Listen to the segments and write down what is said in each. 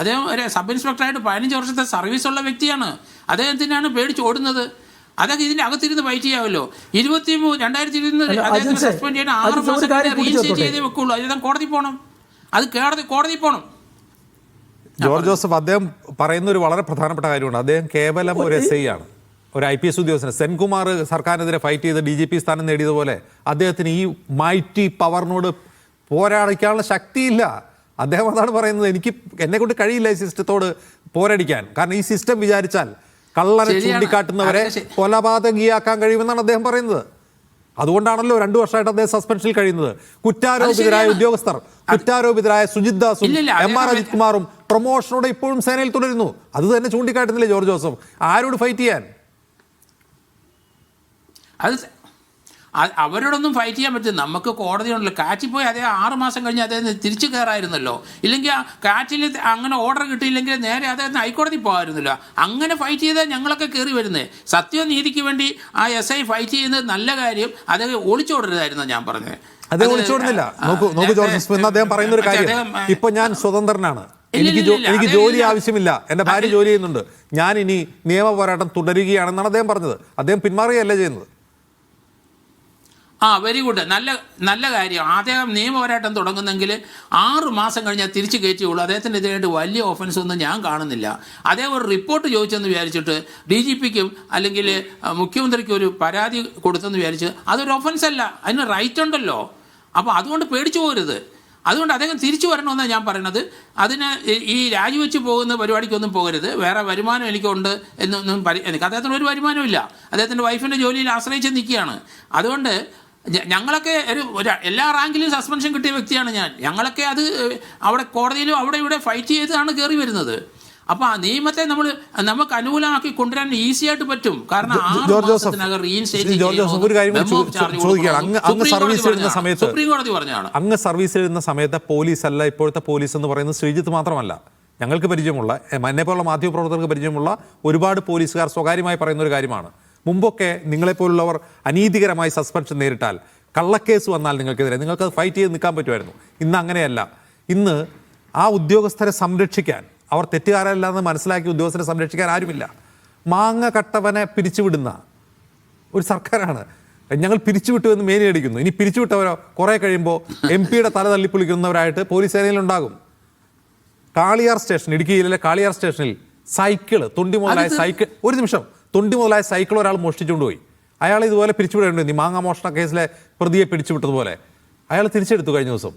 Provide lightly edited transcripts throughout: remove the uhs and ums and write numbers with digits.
അദ്ദേഹം ഒരു സബ് ഇൻസ്പെക്ടറായിട്ട് 15 വർഷത്തെ സർവീസുള്ള വ്യക്തിയാണ്. അദ്ദേഹത്തിനാണ് പേടിച്ച് ഓടുന്നത്. അതൊക്കെ ഇതിൻ്റെ അകത്തിരുന്ന് ഫൈറ്റ് ചെയ്യാമല്ലോ. 2020 അദ്ദേഹത്തിന് സസ്പെൻഡ് ചെയ്യാൻ 6 മാസം റീഇൻസ്റ്റേറ്റ് ചെയ്തേ വെക്കുള്ളൂ. അദ്ദേഹം കോടതി പോകണം. അത് കോടതി പോകണം. ജോർജ് ജോസഫ് അദ്ദേഹം പറയുന്ന ഒരു വളരെ പ്രധാനപ്പെട്ട കാര്യമുണ്ട്. അദ്ദേഹം കേവലം ഒരു SI ആണ്, ഒരു IPS ഉദ്യോഗസ്ഥന്. സെൻകുമാർ സർക്കാരിനെതിരെ ഫൈറ്റ് ചെയ്ത് DGP സ്ഥാനം നേടിയതുപോലെ അദ്ദേഹത്തിന് ഈ മൈറ്റി പവറിനോട് പോരാടിക്കാനുള്ള ശക്തിയില്ല. അദ്ദേഹം അതാണ് പറയുന്നത്, എന്നെക്കൊണ്ട് കഴിയില്ല ഈ സിസ്റ്റത്തോട് പോരടിക്കാൻ. കാരണം ഈ സിസ്റ്റം വിചാരിച്ചാൽ കള്ളനെ ചൂണ്ടിക്കാട്ടുന്നവരെ കൊലപാതകിയാക്കാൻ കഴിയുമെന്നാണ് അദ്ദേഹം പറയുന്നത്. അതുകൊണ്ടാണല്ലോ 2 വർഷമായിട്ട് അദ്ദേഹം സസ്പെൻഷനിൽ കഴിയുന്നത്. കുറ്റാരോപിതരായ ഉദ്യോഗസ്ഥർ, കുറ്റാരോപിതരായ സുജിത് ദാസും MR അജിത് കുമാറും പ്രൊമോഷനോടെ ഇപ്പോഴും സേനയിൽ തുടരുന്നു. അത് തന്നെ ചൂണ്ടിക്കാട്ടുന്നില്ലേ ജോർജ് ജോസഫ്? ആരോട് ഫൈറ്റ് ചെയ്യാൻ? അവരോടൊന്നും ഫൈറ്റ് ചെയ്യാൻ പറ്റും. നമുക്ക് കോടതിയുണ്ടല്ലോ. കാറ്റിൽ പോയി അദ്ദേഹം 6 മാസം കഴിഞ്ഞ് അദ്ദേഹത്തിന് തിരിച്ചു കയറായിരുന്നല്ലോ. ഇല്ലെങ്കിൽ ആ കാറ്റിൽ അങ്ങനെ ഓർഡർ കിട്ടിയില്ലെങ്കിൽ നേരെ അദ്ദേഹത്തിന് ഹൈക്കോടതി പോകാമായിരുന്നല്ലോ. അങ്ങനെ ഫൈറ്റ് ചെയ്താൽ ഞങ്ങളൊക്കെ കയറി വരുന്നത്. സത്യനീതിക്ക് വേണ്ടി ആ SI ഫൈറ്റ് ചെയ്യുന്നത് നല്ല കാര്യം. അദ്ദേഹം ഒളിച്ചോടരുതായിരുന്നു ഞാൻ പറഞ്ഞത്. അദ്ദേഹം ഒളിച്ചോടുന്നില്ല. നോക്കൂ ജോർജ്, അദ്ദേഹം പറയുന്ന ഒരു കാര്യം, ഇപ്പൊ ഞാൻ സ്വതന്ത്രനാണ്, എനിക്ക് ജോലി ആവശ്യമില്ല, എൻ്റെ ഭാര്യ ജോലി ചെയ്യുന്നുണ്ട്, ഞാൻ ഇനി നിയമ പോരാട്ടം തുടരുകയാണെന്നാണ് അദ്ദേഹം പറഞ്ഞത്. അദ്ദേഹം പിന്മാറുകയല്ല ചെയ്യുന്നത്. Very good. നല്ല കാര്യം. അദ്ദേഹം നിയമപോരാട്ടം തുടങ്ങുന്നെങ്കിൽ 6 മാസം കഴിഞ്ഞാൽ തിരിച്ചു കയറ്റിയുള്ളൂ. അദ്ദേഹത്തിനെതിരായിട്ട് വലിയ ഓഫൻസ് ഒന്നും ഞാൻ കാണുന്നില്ല. അദ്ദേഹം ഒരു റിപ്പോർട്ട് ചോദിച്ചെന്ന് വിചാരിച്ചിട്ട് DGPക്കും അല്ലെങ്കിൽ മുഖ്യമന്ത്രിക്കും ഒരു പരാതി കൊടുത്തെന്ന് വിചാരിച്ച് അതൊരു ഒഫൻസ് അല്ല, അതിന് റൈറ്റ് ഉണ്ടല്ലോ. അപ്പോൾ അതുകൊണ്ട് പേടിച്ചു പോകരുത്. അതുകൊണ്ട് അദ്ദേഹം തിരിച്ചു വരണമെന്നാണ് ഞാൻ പറയണത്. അതിന് ഈ രാജിവെച്ച് പോകുന്ന പരിപാടിക്കൊന്നും പോകരുത്. വേറെ വരുമാനം എനിക്കുണ്ട് എന്നൊന്നും എനിക്ക് അദ്ദേഹത്തിന് ഒരു വരുമാനവും ഇല്ല. അദ്ദേഹത്തിൻ്റെ വൈഫിൻ്റെ ജോലിയിൽ ആശ്രയിച്ച് നിൽക്കുകയാണ്. അതുകൊണ്ട് ഞങ്ങളൊക്കെ എല്ലാ റാങ്കിലും സസ്പെൻഷൻ കിട്ടിയ വ്യക്തിയാണ് ഞാൻ. ഞങ്ങളൊക്കെ അത് അവിടെ കോടതിയിലും അവിടെ ഇവിടെ ഫൈറ്റ് ചെയ്താണ് കയറി വരുന്നത്. അപ്പോൾ ആ നിയമത്തെ നമുക്ക് അനുകൂലമാക്കി കൊണ്ടുവരാൻ ഈസി ആയിട്ട് പറ്റും. കാരണം സുപ്രീം കോടതി പറഞ്ഞാണ്. അങ്ങ് സർവീസ് ചെയ്യുന്ന സമയത്ത് പോലീസ് അല്ല ഇപ്പോഴത്തെ പോലീസ് എന്ന് പറയുന്നത് ശ്രീജിത്ത് മാത്രമല്ല. ഞങ്ങൾക്ക് പരിചയമുള്ള, എന്നെപ്പോലുള്ള മാധ്യമപ്രവർത്തകർക്ക് പരിചയമുള്ള ഒരുപാട് പോലീസുകാർ സ്വകാര്യമായി പറയുന്ന ഒരു കാര്യമാണ്, മുമ്പൊക്കെ നിങ്ങളെപ്പോലുള്ളവർ അനീതികരമായി സസ്പെൻഷൻ നേരിട്ടാൽ, കള്ളക്കേസ് വന്നാൽ നിങ്ങൾക്ക് ഫൈറ്റ് ചെയ്ത് നിൽക്കാൻ പറ്റുമായിരുന്നു. ഇന്ന് അങ്ങനെയല്ല. ഇന്ന് ആ ഉദ്യോഗസ്ഥരെ സംരക്ഷിക്കാൻ, അവർ തെറ്റുകാരല്ലെന്ന് മനസ്സിലാക്കിയ ഉദ്യോഗസ്ഥരെ സംരക്ഷിക്കാൻ ആരുമില്ല. മാങ്ങ കട്ടവനെ പിരിച്ചുവിടുന്ന ഒരു സർക്കാരാണ്. ഞങ്ങൾ പിരിച്ചുവിട്ടു എന്ന് മേനിയടിക്കുന്നു. ഇനി പിരിച്ചുവിട്ടവരോ കുറേ കഴിയുമ്പോൾ MP-യുടെ തല തല്ലിപ്പൊളിക്കുന്നവരായിട്ട് പോലീസ് സേനയിലുണ്ടാകും. കാളിയാർ സ്റ്റേഷൻ, ഇടുക്കിയിലെ കാളിയാർ സ്റ്റേഷനിൽ തൊണ്ടി മുതലായ സൈക്കിൾ ഒരാൾ മോഷ്ടിച്ചുകൊണ്ടുപോയി. അയാൾ ഇതുപോലെ പിരിച്ചുവിടേണ്ടി, മാങ്ങ മോഷണ കേസിലെ പ്രതിയെ പിടിച്ചുവിട്ടതുപോലെ അയാൾ തിരിച്ചെടുത്തു കഴിഞ്ഞ ദിവസം.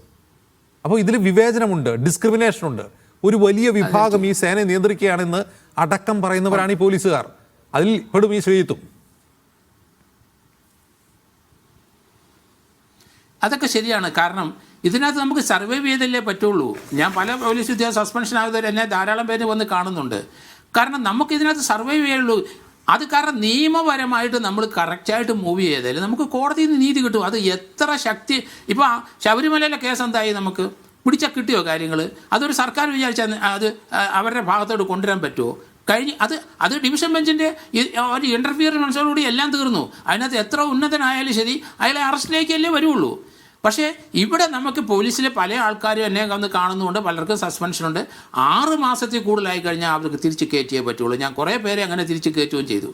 അപ്പോൾ ഇതിൽ വിവേചനമുണ്ട്, ഡിസ്ക്രിമിനേഷനുണ്ട്. ഒരു വലിയ വിഭാഗം ഈ സേനയെ നിയന്ത്രിക്കുകയാണെന്ന് അടക്കം പറയുന്നവരാണ് ഈ പോലീസുകാർ. അതിൽ പെടും ഈ ശ്രീജിത്തും. അതൊക്കെ ശരിയാണ്. കാരണം ഇതിനകത്ത് നമുക്ക് സർവൈവ് ചെയ്തല്ലേ പറ്റുള്ളൂ. ഞാൻ പല പോലീസ് ഉദ്യോഗസ്ഥ സസ്പെൻഷൻ ആകുന്നവർ എന്നെ ധാരാളം പേര് വന്ന് കാണുന്നുണ്ട്. കാരണം നമുക്ക് ഇതിനകത്ത് സർവൈവ് ചെയ്യുള്ളൂ. അത് കാരണം നിയമപരമായിട്ട് നമ്മൾ കറക്റ്റായിട്ട് മൂവ് ചെയ്താൽ നമുക്ക് കോടതിയിൽ നിന്ന് നീതി കിട്ടും. അത് എത്ര ശക്തി. ഇപ്പോൾ ശബരിമലയിലെ കേസ് എന്തായി? നമുക്ക് പിടിച്ചാൽ കിട്ടിയോ കാര്യങ്ങൾ? അതൊരു സർക്കാർ വിചാരിച്ചാൽ അത് അവരുടെ ഭാഗത്തോട്ട് കൊണ്ടുവരാൻ പറ്റുമോ? അത് ഡിവിഷൻ ബെഞ്ചിൻ്റെ ഒരു ഇൻ്റർഫിയറൻസോടുകൂടി എല്ലാം തീർന്നു. അതിനകത്ത് എത്ര ഉന്നതനായാലും ശരി അയാളെ അറസ്റ്റിലേക്കല്ലേ വരുള്ളൂ. പക്ഷേ ഇവിടെ നമുക്ക് പോലീസിലെ പല ആൾക്കാരും എന്നെ വന്ന് കാണുന്നുണ്ട്, പലർക്കും സസ്പെൻഷനുണ്ട്. 6 മാസത്തിൽ കൂടുതലായി കഴിഞ്ഞാൽ അവർക്ക് തിരിച്ച് കയറ്റിയേ പറ്റുള്ളൂ. ഞാൻ കുറേ പേരെ അങ്ങനെ തിരിച്ച് കയറ്റുകയും ചെയ്തു.